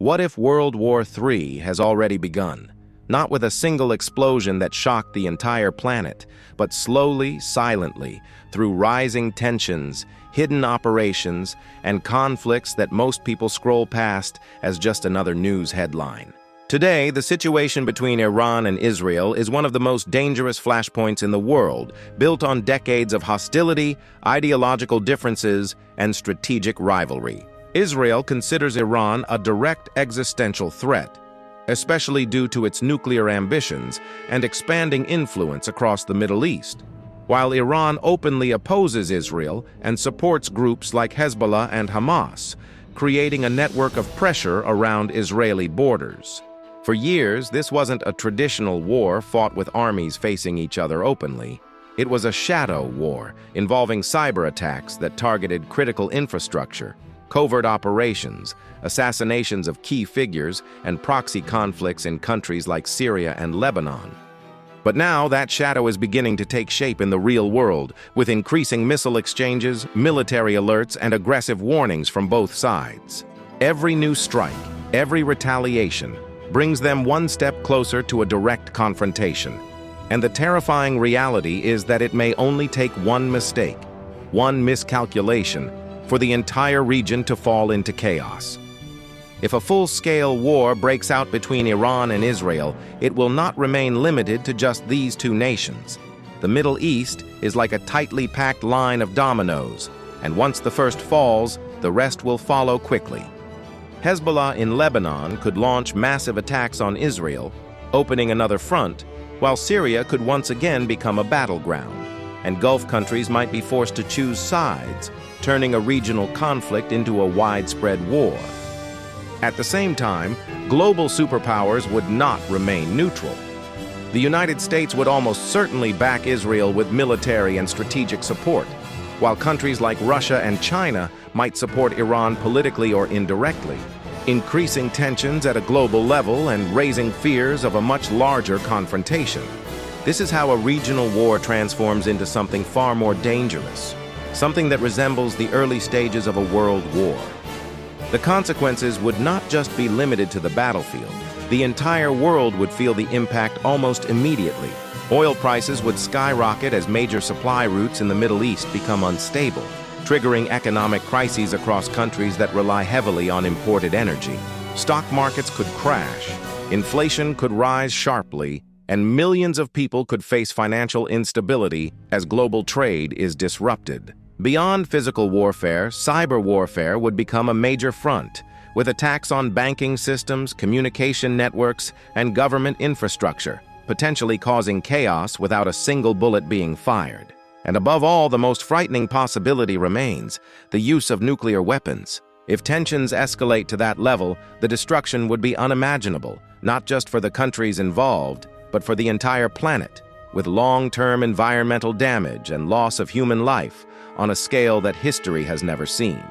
What if World War III has already begun? Not with a single explosion that shocked the entire planet, but slowly, silently, through rising tensions, hidden operations, and conflicts that most people scroll past as just another news headline. Today, the situation between Iran and Israel is one of the most dangerous flashpoints in the world, built on decades of hostility, ideological differences, and strategic rivalry. Israel considers Iran a direct existential threat, especially due to its nuclear ambitions and expanding influence across the Middle East, while Iran openly opposes Israel and supports groups like Hezbollah and Hamas, creating a network of pressure around Israeli borders. For years, this wasn't a traditional war fought with armies facing each other openly. It was a shadow war involving cyber attacks that targeted critical infrastructure, covert operations, assassinations of key figures, and proxy conflicts in countries like Syria and Lebanon. But now that shadow is beginning to take shape in the real world, with increasing missile exchanges, military alerts, and aggressive warnings from both sides. Every new strike, every retaliation, brings them one step closer to a direct confrontation. And the terrifying reality is that it may only take one mistake, one miscalculation, for the entire region to fall into chaos. If a full-scale war breaks out between Iran and Israel, it will not remain limited to just these two nations. The Middle East is like a tightly packed line of dominoes, and once the first falls, the rest will follow quickly. Hezbollah in Lebanon could launch massive attacks on Israel, opening another front, while Syria could once again become a battleground, and Gulf countries might be forced to choose sides, turning a regional conflict into a widespread war. At the same time, global superpowers would not remain neutral. The United States would almost certainly back Israel with military and strategic support, while countries like Russia and China might support Iran politically or indirectly, increasing tensions at a global level and raising fears of a much larger confrontation. This is how a regional war transforms into something far more dangerous, something that resembles the early stages of a world war. The consequences would not just be limited to the battlefield. The entire world would feel the impact almost immediately. Oil prices would skyrocket as major supply routes in the Middle East become unstable, triggering economic crises across countries that rely heavily on imported energy. Stock markets could crash, inflation could rise sharply, and millions of people could face financial instability as global trade is disrupted. Beyond physical warfare, cyber warfare would become a major front, with attacks on banking systems, communication networks, and government infrastructure, potentially causing chaos without a single bullet being fired. And above all, the most frightening possibility remains: the use of nuclear weapons. If tensions escalate to that level, the destruction would be unimaginable, not just for the countries involved, but for the entire planet, with long-term environmental damage and loss of human life on a scale that history has never seen.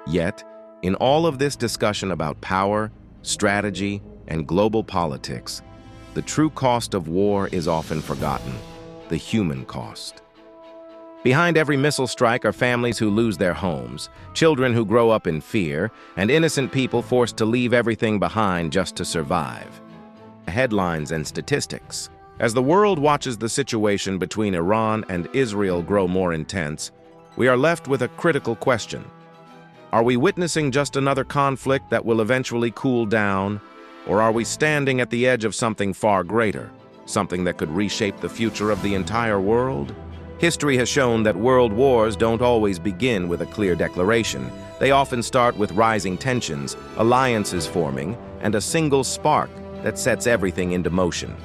Yet, in all of this discussion about power, strategy, and global politics, the true cost of war is often forgotten: the human cost. Behind every missile strike are families who lose their homes, children who grow up in fear, and innocent people forced to leave everything behind just to survive. Headlines and statistics. As the world watches the situation between Iran and Israel grow more intense, we are left with a critical question. Are we witnessing just another conflict that will eventually cool down, or are we standing at the edge of something far greater, something that could reshape the future of the entire world? History has shown that world wars don't always begin with a clear declaration. They often start with rising tensions, alliances forming, and a single spark that sets everything into motion.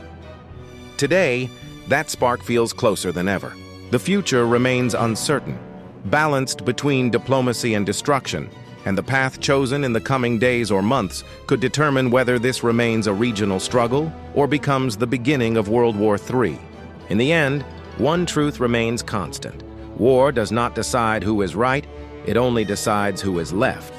Today, that spark feels closer than ever. The future remains uncertain, balanced between diplomacy and destruction, and the path chosen in the coming days or months could determine whether this remains a regional struggle or becomes the beginning of World War III. In the end, one truth remains constant: war does not decide who is right, it only decides who is left.